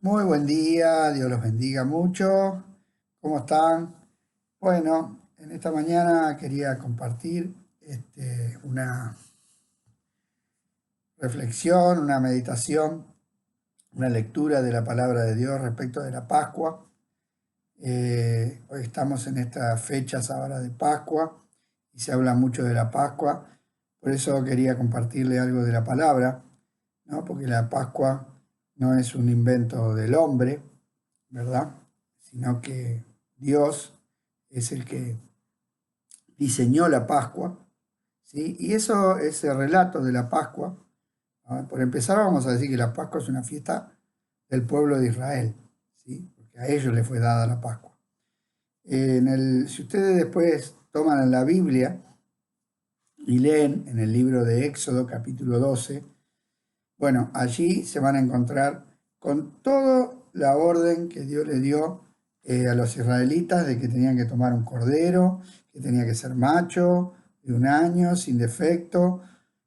Muy buen día, Dios los bendiga mucho. ¿Cómo están? Bueno, en esta mañana quería compartir una reflexión, una meditación, una lectura de la palabra de Dios respecto de la Pascua. Hoy estamos en estas fechas ahora de Pascua y se habla mucho de la Pascua. Por eso quería compartirle algo de la palabra, ¿no? Porque la Pascua no es un invento del hombre, ¿verdad? Sino que Dios es el que diseñó la Pascua, ¿sí? Y eso, ese relato de la Pascua, ¿no? Por empezar vamos a decir que la Pascua es una fiesta del pueblo de Israel, ¿sí? Porque a ellos les fue dada la Pascua. Si ustedes después toman la Biblia y leen en el libro de Éxodo capítulo 12, bueno, allí se van a encontrar con toda la orden que Dios le dio a los israelitas de que tenían que tomar un cordero, que tenía que ser macho, de 1 año, sin defecto.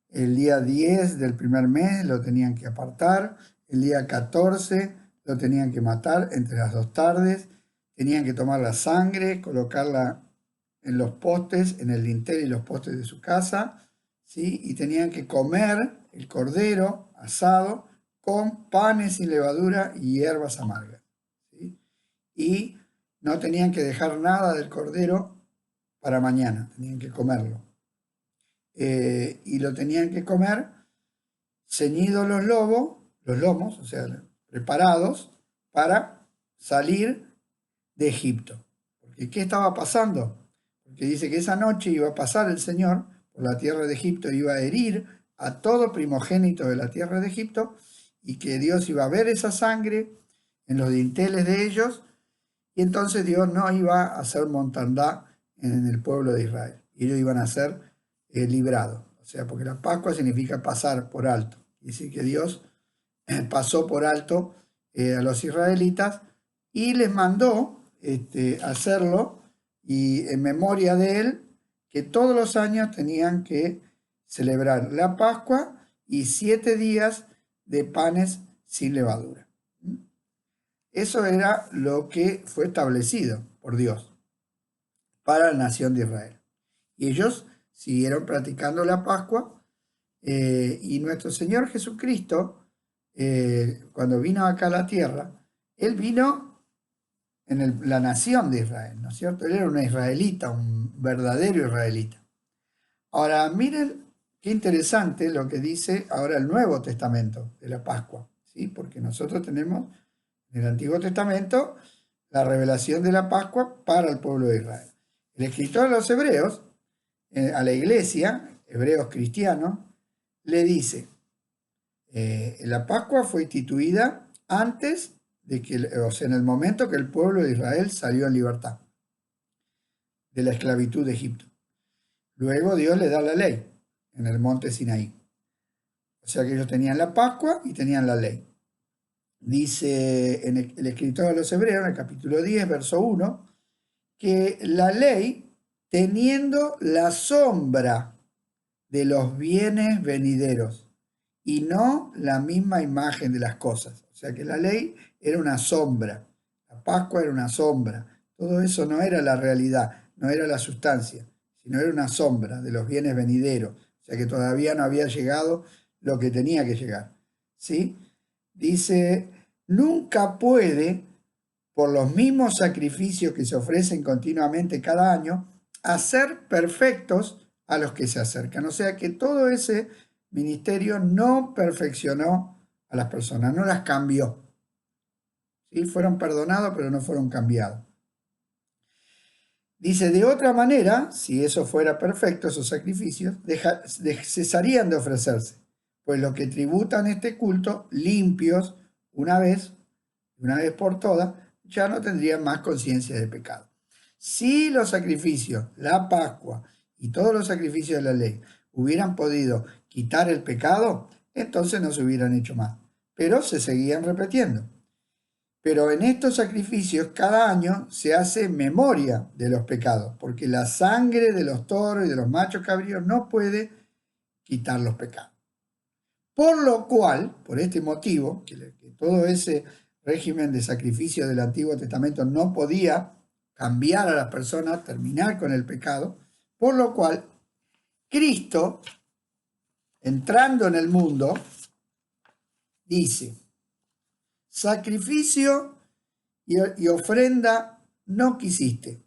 El día 10 del primer mes lo tenían que apartar, el día 14 lo tenían que matar entre las 2 tardes, tenían que tomar la sangre, colocarla en los postes, en el dintel y los postes de su casa, ¿sí? Y tenían que comer el cordero asado con panes sin levadura y hierbas amargas, ¿sí? Y no tenían que dejar nada del cordero para mañana, tenían que comerlo. Y lo tenían que comer ceñidos los lomos, o sea, preparados para salir de Egipto. Porque ¿qué estaba pasando? Porque dice que esa noche iba a pasar el Señor por la tierra de Egipto, iba a herir a todo primogénito de la tierra de Egipto y que Dios iba a ver esa sangre en los dinteles de ellos y entonces Dios no iba a hacer mortandad en el pueblo de Israel. Y ellos iban a ser librados. O sea, porque la Pascua significa pasar por alto. Y decir que Dios pasó por alto a los israelitas y les mandó hacerlo y en memoria de él, que todos los años tenían que celebrar la Pascua y 7 días de panes sin levadura. Eso era lo que fue establecido por Dios para la nación de Israel. Y ellos siguieron practicando la Pascua y nuestro Señor Jesucristo, cuando vino acá a la tierra, Él vino en la nación de Israel, ¿no es cierto? Él era un israelita, un verdadero israelita. Ahora, miren qué interesante lo que dice ahora el Nuevo Testamento de la Pascua, ¿sí? Porque nosotros tenemos en el Antiguo Testamento la revelación de la Pascua para el pueblo de Israel. El escritor de los Hebreos, a la iglesia, hebreos cristianos, le dice, la Pascua fue instituida antes de que, o sea, en el momento que el pueblo de Israel salió en libertad de la esclavitud de Egipto. Luego Dios le da la ley en el monte Sinaí. O sea que ellos tenían la Pascua y tenían la ley. Dice en el escritor de los Hebreos, en el capítulo 10, verso 1, que la ley, teniendo la sombra de los bienes venideros y no la misma imagen de las cosas. O sea que la ley era una sombra, la Pascua era una sombra, todo eso no era la realidad, no era la sustancia, sino era una sombra de los bienes venideros. O sea que todavía no había llegado lo que tenía que llegar. ¿Sí? Dice, nunca puede, por los mismos sacrificios que se ofrecen continuamente cada año, hacer perfectos a los que se acercan. O sea que todo ese ministerio no perfeccionó a las personas, no las cambió. ¿Sí? Fueron perdonados, pero no fueron cambiados. Dice, de otra manera, si eso fuera perfecto, esos sacrificios, cesarían de ofrecerse, pues los que tributan este culto, limpios una vez por todas, ya no tendrían más conciencia de pecado. Si los sacrificios, la Pascua y todos los sacrificios de la ley hubieran podido quitar el pecado, entonces no se hubieran hecho más, pero se seguían repitiendo. Pero en estos sacrificios cada año se hace memoria de los pecados, porque la sangre de los toros y de los machos cabríos no puede quitar los pecados. Por lo cual, por este motivo, que todo ese régimen de sacrificio del Antiguo Testamento no podía cambiar a las personas, terminar con el pecado, por lo cual Cristo, entrando en el mundo, dice: sacrificio y ofrenda no quisiste,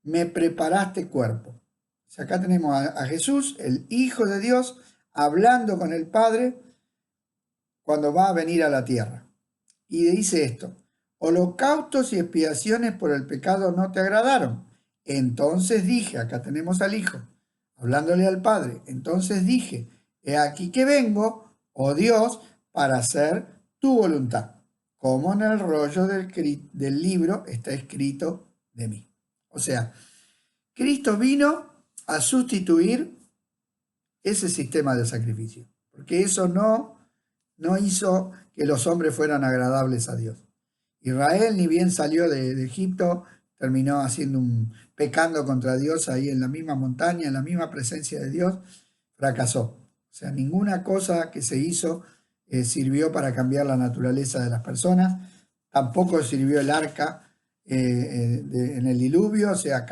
me preparaste cuerpo. O sea, acá tenemos a Jesús, el Hijo de Dios, hablando con el Padre cuando va a venir a la tierra. Y dice esto: holocaustos y expiaciones por el pecado no te agradaron. Entonces dije, acá tenemos al Hijo, hablándole al Padre, entonces dije, he aquí que vengo, oh Dios, para hacer tu voluntad, como en el rollo del libro está escrito de mí. O sea, Cristo vino a sustituir ese sistema de sacrificio, porque eso no hizo que los hombres fueran agradables a Dios. Israel, ni bien salió de Egipto, terminó pecando contra Dios ahí en la misma montaña, en la misma presencia de Dios, fracasó. O sea, ninguna cosa que se hizo sirvió para cambiar la naturaleza de las personas, tampoco sirvió el arca en el diluvio, o sea,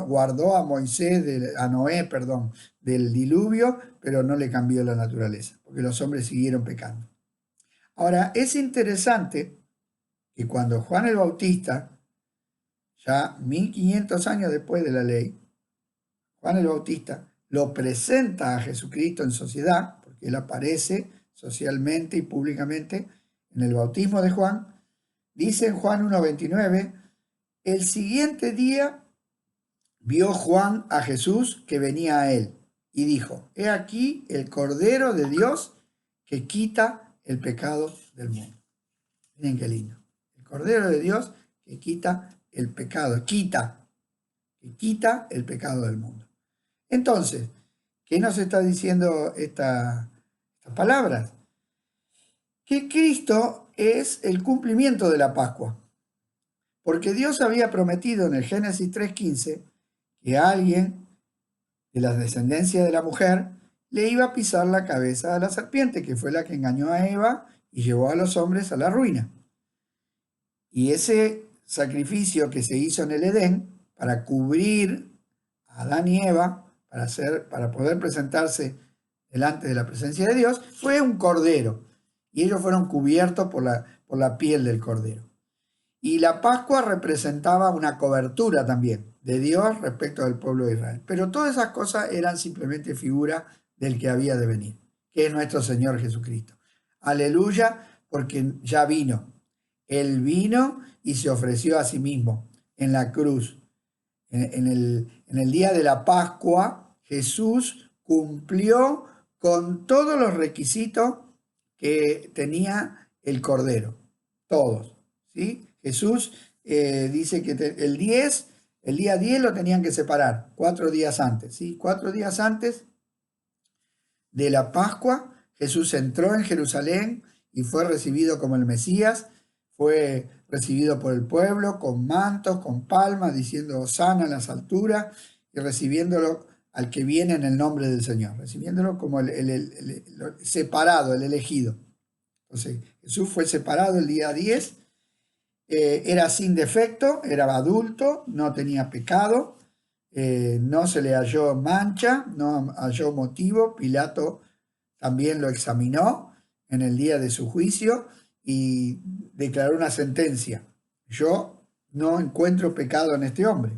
guardó a Noé, del diluvio, pero no le cambió la naturaleza, porque los hombres siguieron pecando. Ahora, es interesante que cuando Juan el Bautista, ya 1500 años después de la ley, Juan el Bautista lo presenta a Jesucristo en sociedad, porque él aparece socialmente y públicamente en el bautismo de Juan, dice en Juan 1:29, el siguiente día vio Juan a Jesús que venía a él y dijo: he aquí el Cordero de Dios que quita el pecado del mundo. Miren qué lindo. El Cordero de Dios que quita el pecado, que quita el pecado del mundo. Entonces, ¿qué nos está diciendo estas palabras? Que Cristo es el cumplimiento de la Pascua. Porque Dios había prometido en el Génesis 3:15 que alguien de la descendencia de la mujer le iba a pisar la cabeza a la serpiente, que fue la que engañó a Eva y llevó a los hombres a la ruina. Y ese sacrificio que se hizo en el Edén para cubrir a Adán y Eva, para poder presentarse delante de la presencia de Dios, fue un cordero. Y ellos fueron cubiertos por la piel del cordero. Y la Pascua representaba una cobertura también de Dios respecto del pueblo de Israel. Pero todas esas cosas eran simplemente figura del que había de venir, que es nuestro Señor Jesucristo. Aleluya, porque ya vino. Él vino y se ofreció a sí mismo en la cruz. En el día de la Pascua, Jesús cumplió con todos los requisitos que tenía el Cordero. Todos, ¿sí? Jesús dice que el día 10 lo tenían que separar, 4 días antes, ¿sí? 4 días antes de la Pascua, Jesús entró en Jerusalén y fue recibido como el Mesías, fue recibido por el pueblo con mantos, con palmas, diciendo Hosana en las alturas y recibiéndolo al que viene en el nombre del Señor, recibiéndolo como el separado, el elegido. Entonces, Jesús fue separado el día 10, era sin defecto, era adulto, no tenía pecado, no se le halló mancha, no halló motivo. Pilato también lo examinó en el día de su juicio y declaró una sentencia: yo no encuentro pecado en este hombre.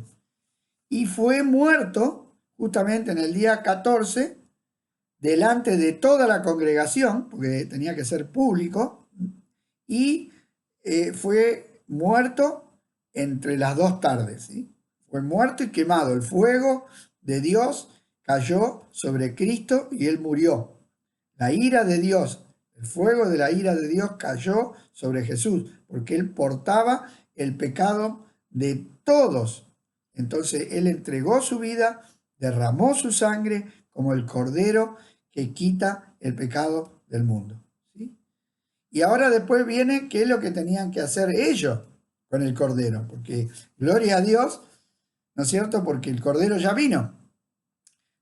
Y fue muerto justamente en el día 14, delante de toda la congregación, porque tenía que ser público, y fue muerto entre las 2 tardes, ¿sí? Fue muerto y quemado. El fuego de Dios cayó sobre Cristo y él murió. La ira de Dios, el fuego de la ira de Dios cayó sobre Jesús, porque él portaba el pecado de todos. Entonces él entregó su vida, derramó su sangre como el cordero que quita el pecado del mundo, ¿sí? Y ahora después viene qué es lo que tenían que hacer ellos con el cordero, porque gloria a Dios, ¿no es cierto? Porque el cordero ya vino.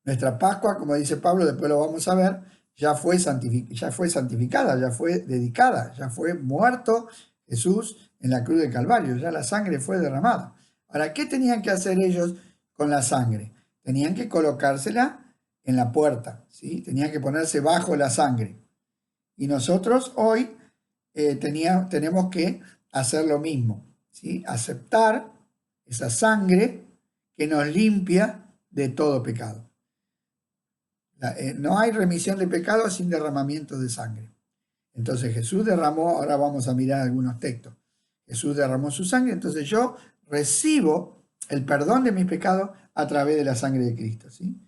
Nuestra Pascua, como dice Pablo, después lo vamos a ver, ya fue santificada, ya fue dedicada, ya fue muerto Jesús en la cruz del Calvario, ya la sangre fue derramada. Ahora, ¿qué tenían que hacer ellos con la sangre? Tenían que colocársela en la puerta, ¿sí? Tenían que ponerse bajo la sangre. Y nosotros hoy tenemos que hacer lo mismo, ¿sí? Aceptar esa sangre que nos limpia de todo pecado. No hay remisión de pecados sin derramamiento de sangre. Entonces Jesús derramó, ahora vamos a mirar algunos textos. Jesús derramó su sangre, entonces yo recibo el perdón de mis pecados a través de la sangre de Cristo, ¿sí?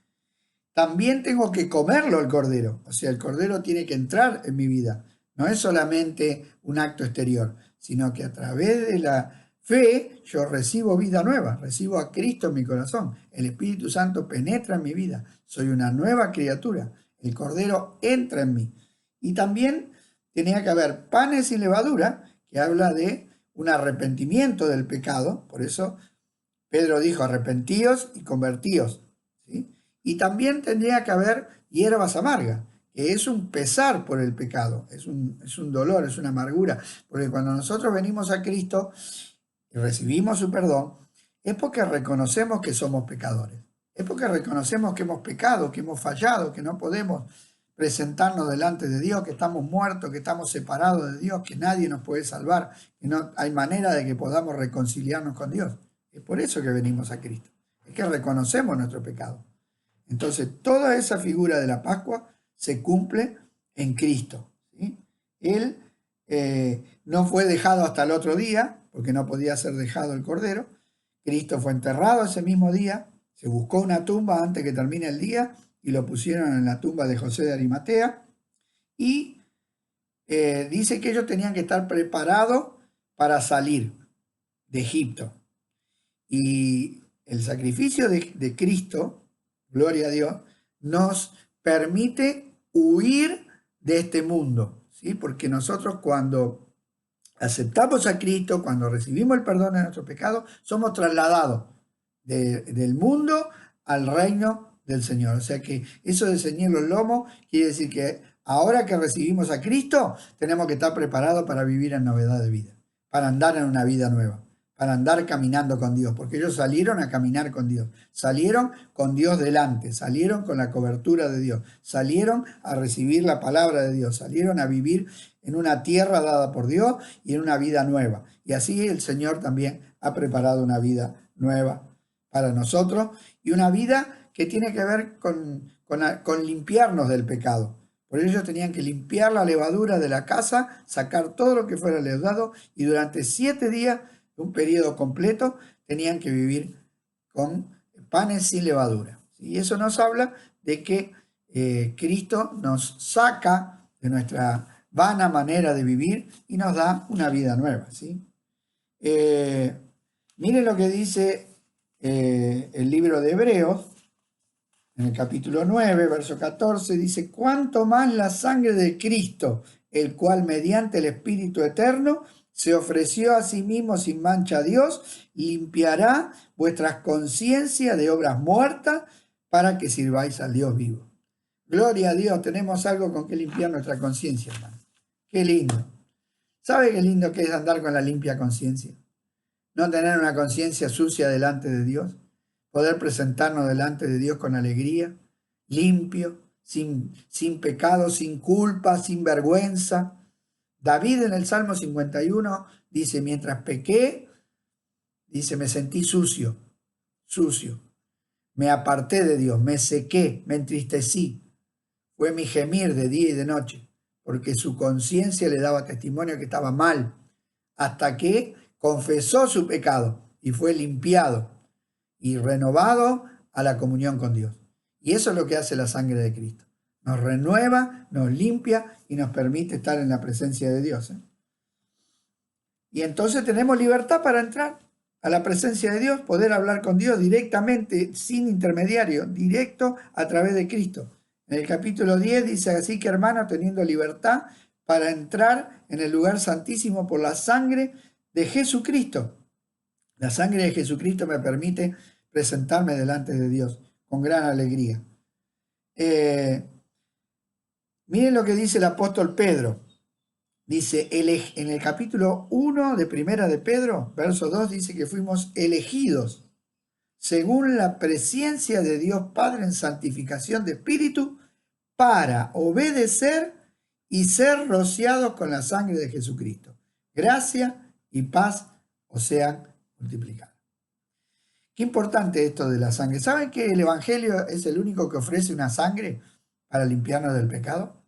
También tengo que comerlo el cordero, o sea, el cordero tiene que entrar en mi vida. No es solamente un acto exterior, sino que a través de la fe yo recibo vida nueva, recibo a Cristo en mi corazón. El Espíritu Santo penetra en mi vida, soy una nueva criatura. El cordero entra en mí. Y también tenía que haber panes sin levadura, que habla de un arrepentimiento del pecado. Por eso Pedro dijo, arrepentíos y convertíos, ¿sí? Y también tendría que haber hierbas amargas, que es un pesar por el pecado, es un dolor, es una amargura, porque cuando nosotros venimos a Cristo y recibimos su perdón, es porque reconocemos que somos pecadores, es porque reconocemos que hemos pecado, que hemos fallado, que no podemos presentarnos delante de Dios, que estamos muertos, que estamos separados de Dios, que nadie nos puede salvar, que no hay manera de que podamos reconciliarnos con Dios. Es por eso que venimos a Cristo, es que reconocemos nuestro pecado. Entonces, toda esa figura de la Pascua se cumple en Cristo, ¿sí? Él no fue dejado hasta el otro día, porque no podía ser dejado el Cordero. Cristo fue enterrado ese mismo día, se buscó una tumba antes que termine el día y lo pusieron en la tumba de José de Arimatea. Y dice que ellos tenían que estar preparados para salir de Egipto. Y el sacrificio de Cristo, gloria a Dios, nos permite huir de este mundo, ¿sí? Porque nosotros cuando aceptamos a Cristo, cuando recibimos el perdón de nuestros pecados, somos trasladados del mundo al reino del Señor. O sea que eso de ceñir los lomos quiere decir que ahora que recibimos a Cristo, tenemos que estar preparados para vivir en novedad de vida, para andar en una vida nueva, para andar caminando con Dios, porque ellos salieron a caminar con Dios, salieron con Dios delante, salieron con la cobertura de Dios, salieron a recibir la palabra de Dios, salieron a vivir en una tierra dada por Dios y en una vida nueva. Y así el Señor también ha preparado una vida nueva para nosotros y una vida que tiene que ver con limpiarnos del pecado. Por ello tenían que limpiar la levadura de la casa, sacar todo lo que fuera leudado y durante 7 días, un periodo completo, tenían que vivir con panes sin levadura. Y eso nos habla de que Cristo nos saca de nuestra vana manera de vivir y nos da una vida nueva, ¿sí? Miren lo que dice el libro de Hebreos, en el capítulo 9, verso 14, dice, cuánto más la sangre de Cristo, el cual mediante el Espíritu Eterno se ofreció a sí mismo sin mancha a Dios, limpiará vuestras conciencias de obras muertas para que sirváis al Dios vivo. Gloria a Dios, tenemos algo con que limpiar nuestra conciencia, hermano. Qué lindo. ¿Sabe qué lindo que es andar con la limpia conciencia? No tener una conciencia sucia delante de Dios. Poder presentarnos delante de Dios con alegría, limpio, sin pecado, sin culpa, sin vergüenza. David en el Salmo 51 dice, mientras pequé, dice, me sentí sucio. Me aparté de Dios, me sequé, me entristecí. Fue mi gemir de día y de noche, porque su conciencia le daba testimonio que estaba mal, hasta que confesó su pecado y fue limpiado y renovado a la comunión con Dios. Y eso es lo que hace la sangre de Cristo. Nos renueva, nos limpia y nos permite estar en la presencia de Dios. Y entonces tenemos libertad para entrar a la presencia de Dios, poder hablar con Dios directamente, sin intermediario, directo a través de Cristo. En el capítulo 10 dice, así que hermanos, teniendo libertad para entrar en el lugar santísimo por la sangre de Jesucristo. La sangre de Jesucristo me permite presentarme delante de Dios con gran alegría. Miren lo que dice el apóstol Pedro Dice, en el capítulo 1 de Primera de Pedro, verso 2, dice que fuimos elegidos según la presencia de Dios Padre en santificación de espíritu para obedecer y ser rociados con la sangre de Jesucristo. Gracia y paz os sean multiplicadas. Qué importante esto de la sangre. ¿Saben que el Evangelio es el único que ofrece una sangre para limpiarnos del pecado?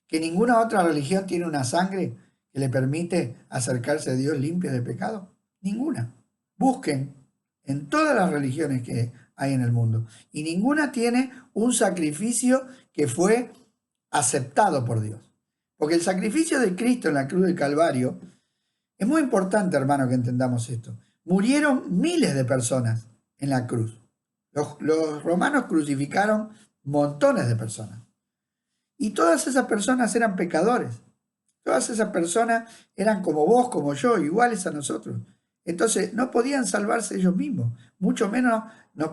Que ninguna otra religión tiene una sangre que le permite acercarse a Dios limpia de pecado. Ninguna. Busquen en todas las religiones que hay en el mundo. Y ninguna tiene un sacrificio que fue aceptado por Dios. Porque el sacrificio de Cristo en la cruz del Calvario es muy importante, hermano, que entendamos esto. Murieron miles de personas en la cruz. Los romanos crucificaron montones de personas. Y todas esas personas eran pecadores. Todas esas personas eran como vos, como yo, iguales a nosotros. Entonces no podían salvarse ellos mismos, mucho menos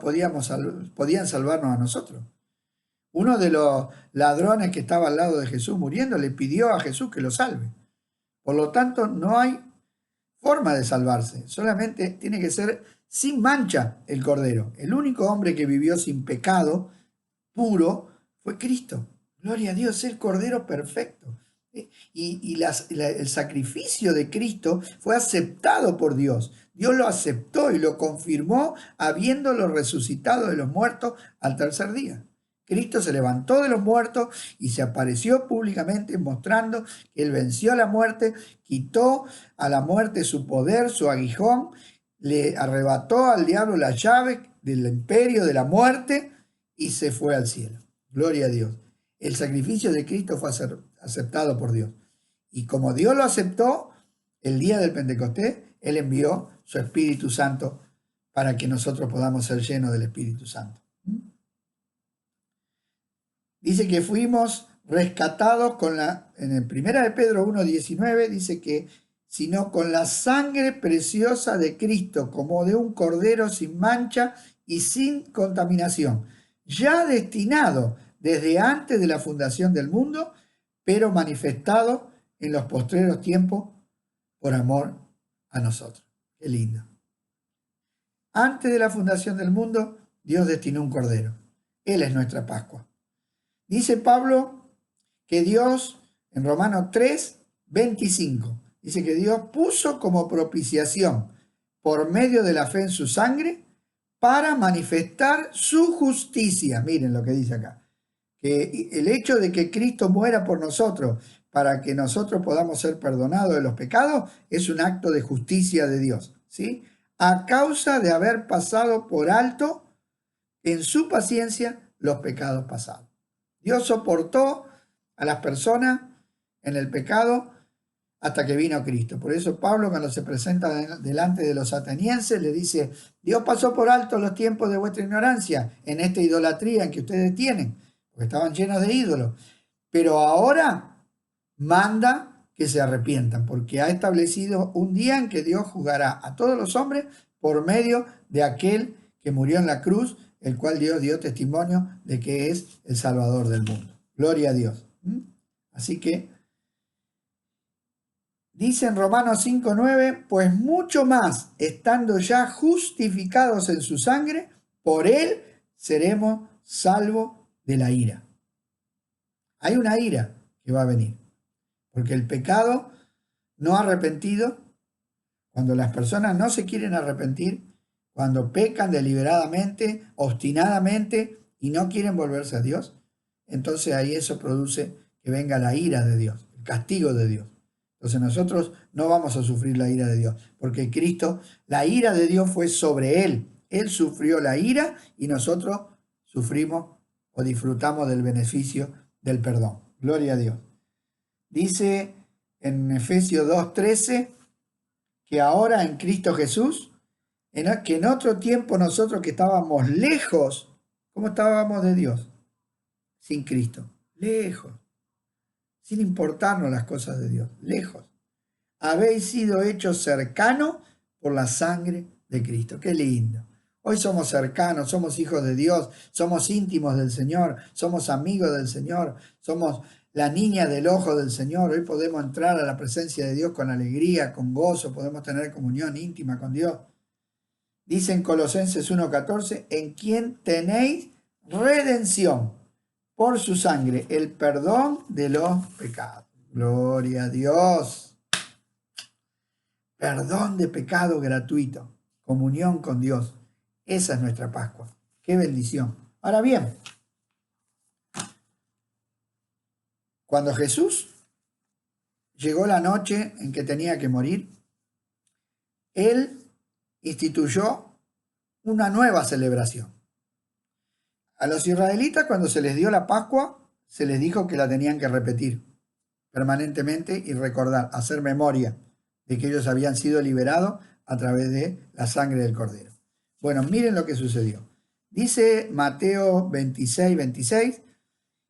podían salvarnos a nosotros. Uno de los ladrones que estaba al lado de Jesús muriendo le pidió a Jesús que lo salve. Por lo tanto, no hay forma de salvarse, solamente tiene que ser sin mancha el Cordero. El único hombre que vivió sin pecado puro fue Cristo. Gloria a Dios, el Cordero perfecto. El sacrificio de Cristo fue aceptado por Dios. Dios lo aceptó y lo confirmó habiéndolo resucitado de los muertos al tercer día. Cristo se levantó de los muertos y se apareció públicamente mostrando que Él venció a la muerte, quitó a la muerte su poder, su aguijón, le arrebató al diablo la llave del imperio de la muerte y se fue al cielo. Gloria a Dios. El sacrificio de Cristo fue aceptado por Dios. Y como Dios lo aceptó, el día del Pentecostés, Él envió su Espíritu Santo para que nosotros podamos ser llenos del Espíritu Santo. Dice que fuimos rescatados en el 1 de Pedro 1:19, dice que sino con la sangre preciosa de Cristo, como de un cordero sin mancha y sin contaminación, ya destinado desde antes de la fundación del mundo, pero manifestado en los postreros tiempos por amor a nosotros. Qué lindo. Antes de la fundación del mundo, Dios destinó un cordero. Él es nuestra Pascua. Dice Pablo que Dios, en Romanos 3:25, dice que Dios puso como propiciación por medio de la fe en su sangre para manifestar su justicia. Miren lo que dice acá. Que el hecho de que Cristo muera por nosotros para que nosotros podamos ser perdonados de los pecados es un acto de justicia de Dios, ¿sí? A causa de haber pasado por alto en su paciencia los pecados pasados. Dios soportó a las personas en el pecado hasta que vino Cristo. Por eso Pablo, cuando se presenta delante de los atenienses, le dice: Dios pasó por alto los tiempos de vuestra ignorancia en esta idolatría en que ustedes tienen, porque estaban llenos de ídolos. Pero ahora manda que se arrepientan, porque ha establecido un día en que Dios juzgará a todos los hombres por medio de aquel que murió en la cruz, el cual Dios dio testimonio de que es el Salvador del mundo. Gloria a Dios. Así que dice en Romanos 5:9, pues mucho más, estando ya justificados en su sangre, por él seremos salvos de la ira. Hay una ira que va a venir, porque el pecado no arrepentido, cuando las personas no se quieren arrepentir, cuando pecan deliberadamente, obstinadamente y no quieren volverse a Dios, entonces ahí eso produce que venga la ira de Dios, el castigo de Dios. Entonces nosotros no vamos a sufrir la ira de Dios, porque Cristo, la ira de Dios fue sobre Él. Él sufrió la ira y nosotros sufrimos o disfrutamos del beneficio del perdón. Gloria a Dios. Dice en Efesios 2:13 que ahora en Cristo Jesús, que en otro tiempo nosotros que estábamos lejos, ¿cómo estábamos de Dios? Sin Cristo, lejos, sin importarnos las cosas de Dios, lejos. Habéis sido hechos cercanos por la sangre de Cristo. Qué lindo. Hoy somos cercanos, somos hijos de Dios, somos íntimos del Señor, somos amigos del Señor, somos la niña del ojo del Señor. Hoy podemos entrar a la presencia de Dios con alegría, con gozo, podemos tener comunión íntima con Dios. Dice en Colosenses 1:14, en quien tenéis redención por su sangre, el perdón de los pecados. Gloria a Dios. Perdón de pecado gratuito, comunión con Dios. Esa es nuestra Pascua. ¡Qué bendición! Ahora bien, cuando Jesús llegó la noche en que tenía que morir, Él instituyó una nueva celebración. A los israelitas, cuando se les dio la Pascua, se les dijo que la tenían que repetir permanentemente y recordar, hacer memoria de que ellos habían sido liberados a través de la sangre del Cordero. Bueno, miren lo que sucedió. Dice Mateo 26:26,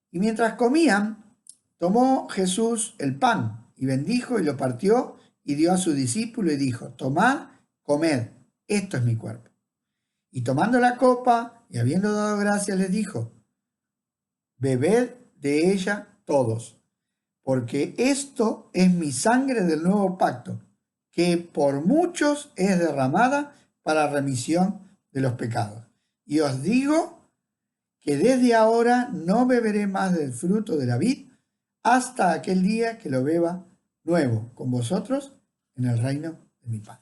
y mientras comían, tomó Jesús el pan y bendijo y lo partió y dio a su discípulo y dijo, tomad, comed, esto es mi cuerpo. Y tomando la copa y habiendo dado gracias les dijo, bebed de ella todos, porque esto es mi sangre del nuevo pacto, que por muchos es derramada para remisión de los pecados. Y os digo que desde ahora no beberé más del fruto de la vid hasta aquel día que lo beba nuevo con vosotros en el reino de mi Padre.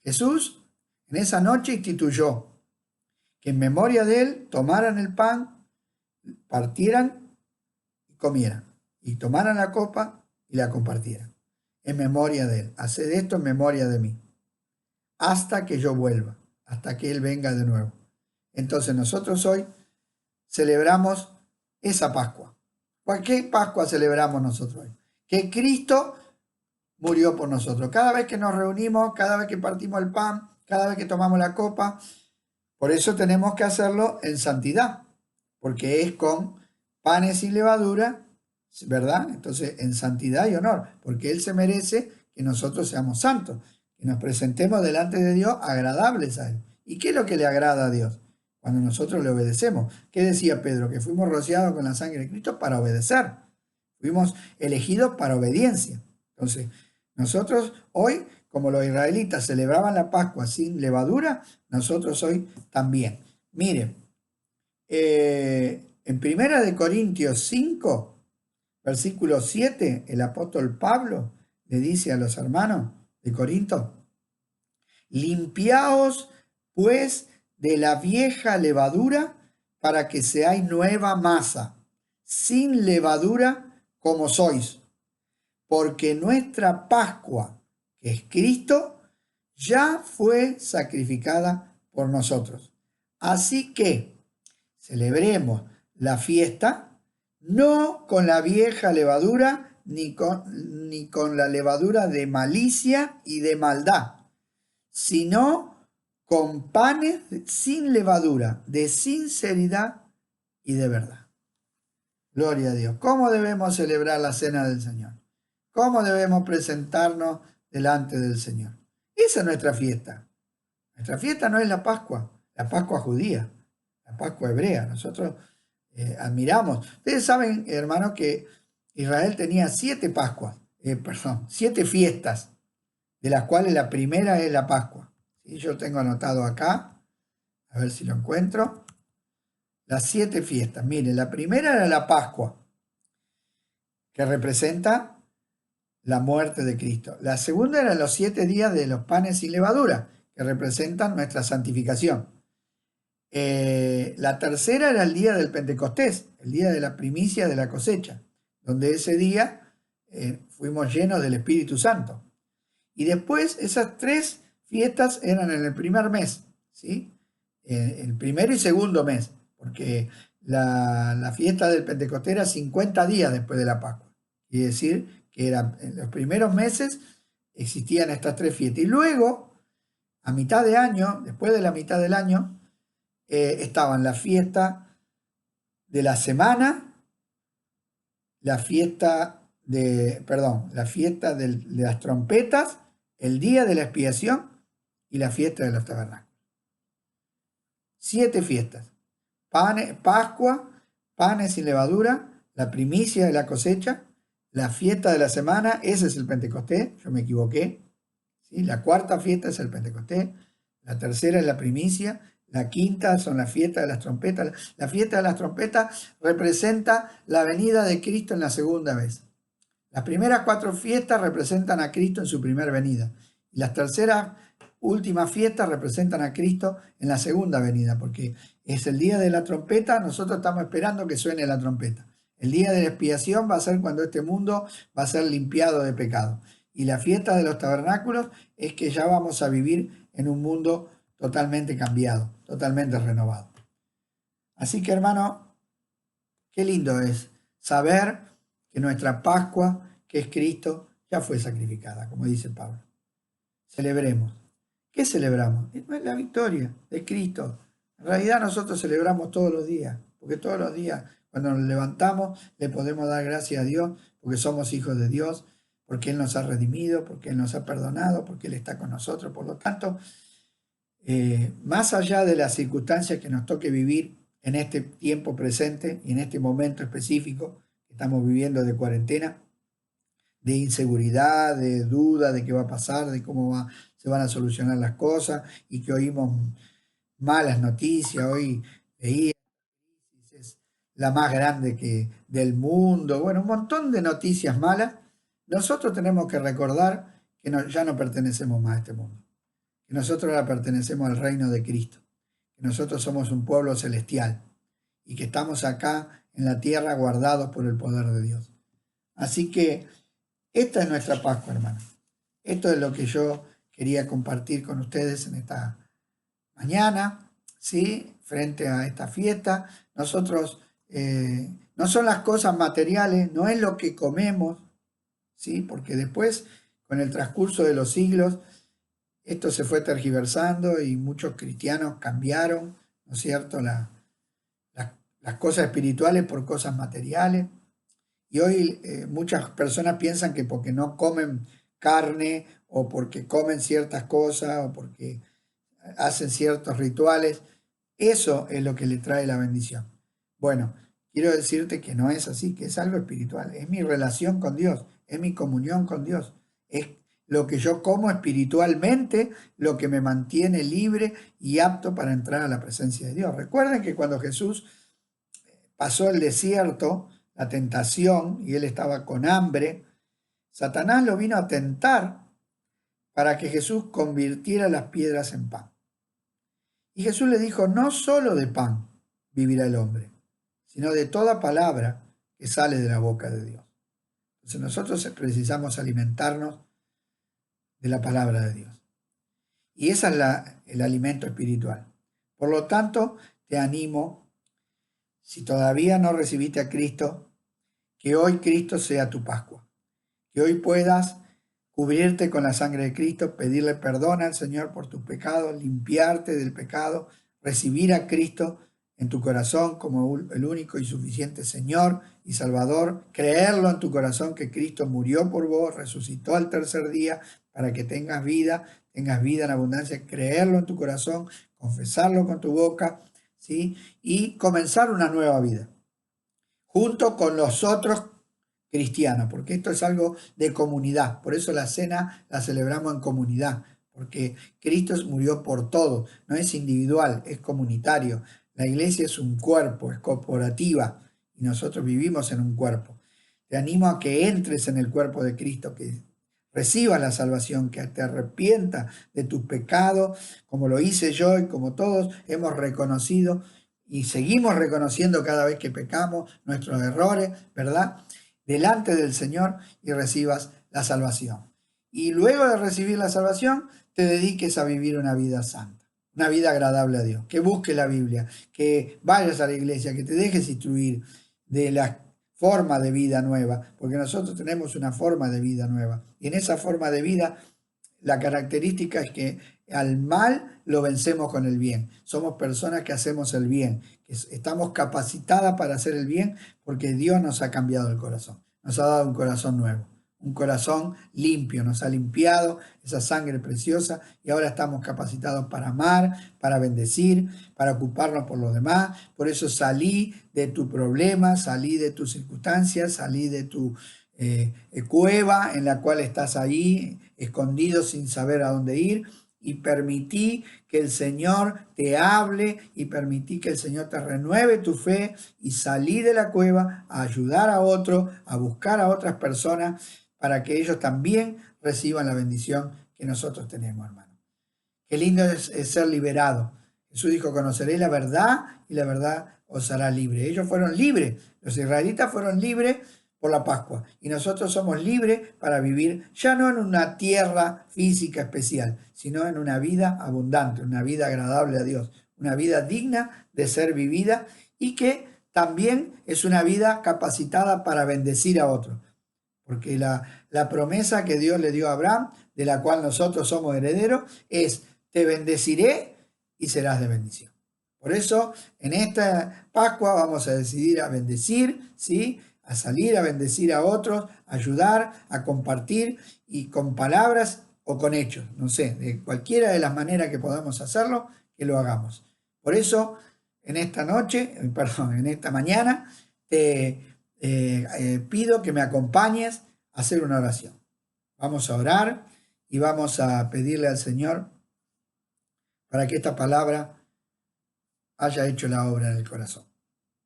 Jesús en esa noche instituyó que en memoria de él tomaran el pan, partieran y comieran, y tomaran la copa y la compartieran. En memoria de él. Haced esto en memoria de mí, hasta que yo vuelva, hasta que él venga de nuevo. Entonces nosotros hoy celebramos esa Pascua. ¿Qué Pascua celebramos nosotros hoy? Que Cristo murió por nosotros. Cada vez que nos reunimos, cada vez que partimos el pan, cada vez que tomamos la copa, por eso tenemos que hacerlo en santidad, porque es con panes sin levadura, ¿verdad? Entonces, en santidad y honor, porque Él se merece que nosotros seamos santos, que nos presentemos delante de Dios agradables a Él. ¿Y qué es lo que le agrada a Dios? Cuando nosotros le obedecemos. ¿Qué decía Pedro? Que fuimos rociados con la sangre de Cristo para obedecer. Fuimos elegidos para obediencia. Entonces, nosotros hoy, como los israelitas celebraban la Pascua sin levadura, nosotros hoy también. Miren, en 1 Corintios 5, versículo 7, el apóstol Pablo le dice a los hermanos de Corinto, limpiaos pues de la vieja levadura para que seáis nueva masa, sin levadura como sois, porque nuestra Pascua, que es Cristo, ya fue sacrificada por nosotros. Así que celebremos la fiesta no con la vieja levadura ni con la levadura de malicia y de maldad, sino con panes sin levadura, de sinceridad y de verdad. Gloria a Dios. ¿Cómo debemos celebrar la cena del Señor? ¿Cómo debemos presentarnos delante del Señor? Esa es nuestra fiesta. Nuestra fiesta no es la Pascua judía, la Pascua hebrea. Nosotros admiramos. Ustedes saben, hermanos, que Israel tenía 7 Pascuas, 7 fiestas, de las cuales la primera es la Pascua. ¿Sí? Yo tengo anotado acá, a ver si lo encuentro. Las 7 fiestas. Miren, la primera era la Pascua, que representa la muerte de Cristo. La segunda eran los 7 días de los panes sin levadura, que representan nuestra santificación. La tercera era el día del Pentecostés, el día de la primicia de la cosecha, donde ese día fuimos llenos del Espíritu Santo. Y después esas 3 fiestas eran en el primer mes, ¿sí? El primero y segundo mes, porque la fiesta del Pentecostés era 50 días después de la Pascua. Quiere decir que en los primeros meses existían estas 3 fiestas. Y luego, a mitad de año, después de la mitad del año, estaban la fiesta de la semana, la fiesta de las trompetas, el día de la expiación y la fiesta de los tabernáculos. 7 fiestas. Pascua, panes sin levadura, la primicia de la cosecha, la fiesta de la semana, ese es el Pentecostés, yo me equivoqué, ¿sí? La cuarta fiesta es el Pentecostés, la tercera es la primicia, la quinta son las fiestas de las trompetas. La fiesta de las trompetas representa la venida de Cristo en la segunda vez. Las primeras 4 fiestas representan a Cristo en su primera venida. Y las terceras últimas fiestas representan a Cristo en la segunda venida, porque es el día de la trompeta, nosotros estamos esperando que suene la trompeta. El día de la expiación va a ser cuando este mundo va a ser limpiado de pecado. Y la fiesta de los tabernáculos es que ya vamos a vivir en un mundo totalmente cambiado, totalmente renovado. Así que, hermano, qué lindo es saber que nuestra Pascua, que es Cristo, ya fue sacrificada, como dice Pablo. Celebremos. ¿Qué celebramos? Es la victoria de Cristo. En realidad nosotros celebramos todos los días, porque todos los días cuando nos levantamos le podemos dar gracias a Dios, porque somos hijos de Dios, porque Él nos ha redimido, porque Él nos ha perdonado, porque Él está con nosotros. Por lo tanto, más allá de las circunstancias que nos toque vivir en este tiempo presente y en este momento específico que estamos viviendo de cuarentena, de inseguridad, de duda de qué va a pasar, de cómo se van a solucionar las cosas, y que oímos malas noticias. Hoy veía, es la más grande del mundo, bueno, un montón de noticias malas. Nosotros tenemos que recordar que ya no pertenecemos más a este mundo, que nosotros ahora pertenecemos al reino de Cristo, que nosotros somos un pueblo celestial y que estamos acá en la tierra guardados por el poder de Dios. Así que esta es nuestra Pascua, hermano. Esto es lo que yo quería compartir con ustedes en esta mañana, ¿sí? Frente a esta fiesta. Nosotros, no son las cosas materiales, no es lo que comemos, ¿sí? Porque después, con el transcurso de los siglos, esto se fue tergiversando y muchos cristianos cambiaron, ¿no es cierto?, las cosas espirituales por cosas materiales. Y hoy muchas personas piensan que porque no comen carne o porque comen ciertas cosas o porque hacen ciertos rituales, eso es lo que le trae la bendición. Bueno, quiero decirte que no es así, que es algo espiritual, es mi relación con Dios, es mi comunión con Dios, es lo que yo como espiritualmente, lo que me mantiene libre y apto para entrar a la presencia de Dios. Recuerden que cuando Jesús pasó el desierto, la tentación, y él estaba con hambre, Satanás lo vino a tentar para que Jesús convirtiera las piedras en pan. Y Jesús le dijo, no solo de pan vivirá el hombre, sino de toda palabra que sale de la boca de Dios. Entonces nosotros precisamos alimentarnos de la palabra de Dios. Y ese es el alimento espiritual. Por lo tanto, te animo, si todavía no recibiste a Cristo, que hoy Cristo sea tu Pascua. Que hoy puedas cubrirte con la sangre de Cristo, pedirle perdón al Señor por tus pecados, limpiarte del pecado, recibir a Cristo en tu corazón como el único y suficiente Señor y Salvador, creerlo en tu corazón que Cristo murió por vos, resucitó al tercer día para que tengas vida en abundancia, creerlo en tu corazón, confesarlo con tu boca, ¿sí? Y comenzar una nueva vida, junto con los otros cristianos, porque esto es algo de comunidad. Por eso la cena la celebramos en comunidad, porque Cristo murió por todo, no es individual, es comunitario. La iglesia es un cuerpo, es corporativa, y nosotros vivimos en un cuerpo. Te animo a que entres en el cuerpo de Cristo, que recibas la salvación, que te arrepientas de tus pecados, como lo hice yo y como todos hemos reconocido y seguimos reconociendo cada vez que pecamos nuestros errores, ¿verdad?, delante del Señor, y recibas la salvación. Y luego de recibir la salvación, te dediques a vivir una vida santa, una vida agradable a Dios, que busques la Biblia, que vayas a la iglesia, que te dejes instruir de la forma de vida nueva, porque nosotros tenemos una forma de vida nueva. Y en esa forma de vida, la característica es que al mal lo vencemos con el bien. Somos personas que hacemos el bien, que estamos capacitadas para hacer el bien porque Dios nos ha cambiado el corazón, nos ha dado un corazón nuevo. un corazón limpio, nos ha limpiado esa sangre preciosa y ahora estamos capacitados para amar, para bendecir, para ocuparnos por los demás. Por eso salí de tu problema, salí de tus circunstancias, salí de tu cueva en la cual estás ahí escondido sin saber a dónde ir, y permití que el Señor te hable y permití que el Señor te renueve tu fe, y salí de la cueva a ayudar a otros, a buscar a otras personas para que ellos también reciban la bendición que nosotros tenemos, hermano. Qué lindo es ser liberado. Jesús dijo: conoceréis la verdad y la verdad os hará libre. Ellos fueron libres, los israelitas fueron libres por la Pascua, y nosotros somos libres para vivir ya no en una tierra física especial, sino en una vida abundante, una vida agradable a Dios, una vida digna de ser vivida, y que también es una vida capacitada para bendecir a otros. Porque la promesa que Dios le dio a Abraham, de la cual nosotros somos herederos, es: te bendeciré y serás de bendición. Por eso, en esta Pascua vamos a decidir a bendecir, ¿sí?, a salir a bendecir a otros, a ayudar, a compartir, y con palabras o con hechos, no sé, de cualquiera de las maneras que podamos hacerlo, que lo hagamos. Por eso, en esta noche, perdón, en esta mañana, te pido que me acompañes a hacer una oración. Vamos a orar y vamos a pedirle al Señor para que esta palabra haya hecho la obra en el corazón,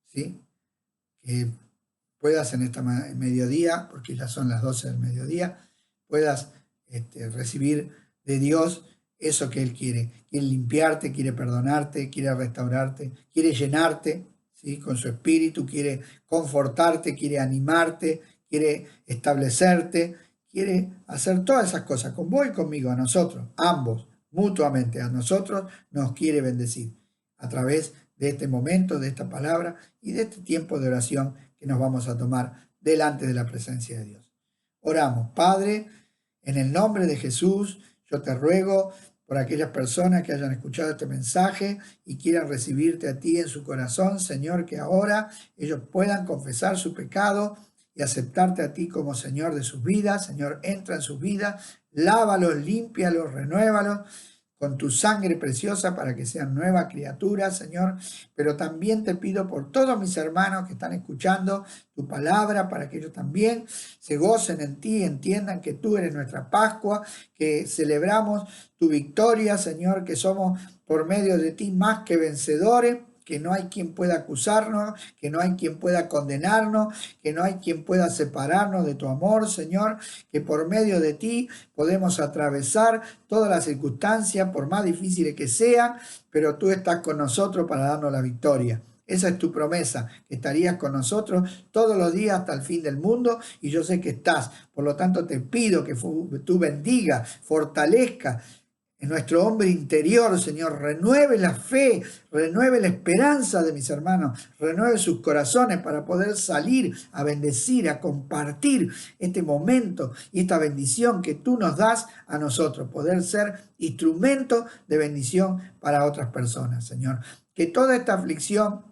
¿sí? Que puedas en esta mediodía, porque ya son las 12 del mediodía, puedas recibir de Dios eso que Él quiere. Quiere limpiarte, quiere perdonarte, quiere restaurarte, quiere llenarte, ¿sí?, con su espíritu, quiere confortarte, quiere animarte, quiere establecerte, quiere hacer todas esas cosas con vos y conmigo, a nosotros, ambos, mutuamente. A nosotros nos quiere bendecir a través de este momento, de esta palabra y de este tiempo de oración que nos vamos a tomar delante de la presencia de Dios. Oramos. Padre, en el nombre de Jesús, yo te ruego por aquellas personas que hayan escuchado este mensaje y quieran recibirte a ti en su corazón, Señor, que ahora ellos puedan confesar su pecado y aceptarte a ti como Señor de sus vidas. Señor, entra en sus vidas, lávalos, límpialos, renuévalos con tu sangre preciosa para que sean nuevas criaturas, Señor. Pero también te pido por todos mis hermanos que están escuchando tu palabra, para que ellos también se gocen en ti y entiendan que tú eres nuestra Pascua, que celebramos tu victoria, Señor, que somos por medio de ti más que vencedores, que no hay quien pueda acusarnos, que no hay quien pueda condenarnos, que no hay quien pueda separarnos de tu amor, Señor, que por medio de ti podemos atravesar todas las circunstancias, por más difíciles que sean, pero tú estás con nosotros para darnos la victoria. Esa es tu promesa, que estarías con nosotros todos los días hasta el fin del mundo, y yo sé que estás. Por lo tanto, te pido que tú bendiga, fortalezca en nuestro hombre interior, Señor. Renueve la fe, renueve la esperanza de mis hermanos, renueve sus corazones para poder salir a bendecir, a compartir este momento y esta bendición que tú nos das a nosotros, poder ser instrumento de bendición para otras personas, Señor. Que toda esta aflicción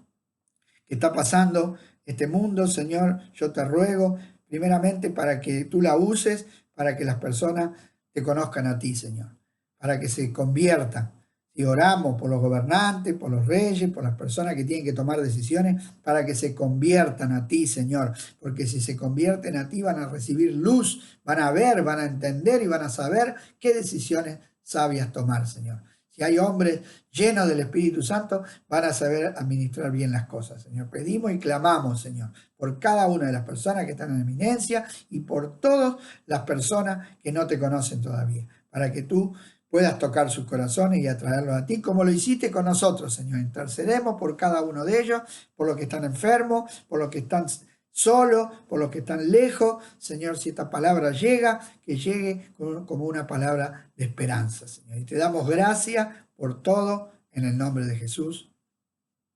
que está pasando este mundo, Señor, yo te ruego primeramente para que tú la uses, para que las personas te conozcan a ti, Señor, para que se conviertan. Y oramos por los gobernantes, por los reyes, por las personas que tienen que tomar decisiones, para que se conviertan a ti, Señor. Porque si se convierten a ti, van a recibir luz, van a ver, van a entender y van a saber qué decisiones sabias tomar, Señor. Si hay hombres llenos del Espíritu Santo, van a saber administrar bien las cosas, Señor. Pedimos y clamamos, Señor, por cada una de las personas que están en eminencia y por todas las personas que no te conocen todavía, para que tú puedas tocar sus corazones y atraerlos a ti, como lo hiciste con nosotros, Señor. Intercedemos por cada uno de ellos, por los que están enfermos, por los que están solos, por los que están lejos. Señor, si esta palabra llega, que llegue como una palabra de esperanza, Señor. Y te damos gracias por todo en el nombre de Jesús.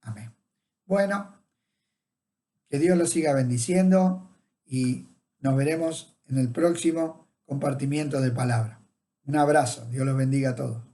Amén. Bueno, que Dios los siga bendiciendo y nos veremos en el próximo compartimiento de palabra. Un abrazo. Dios los bendiga a todos.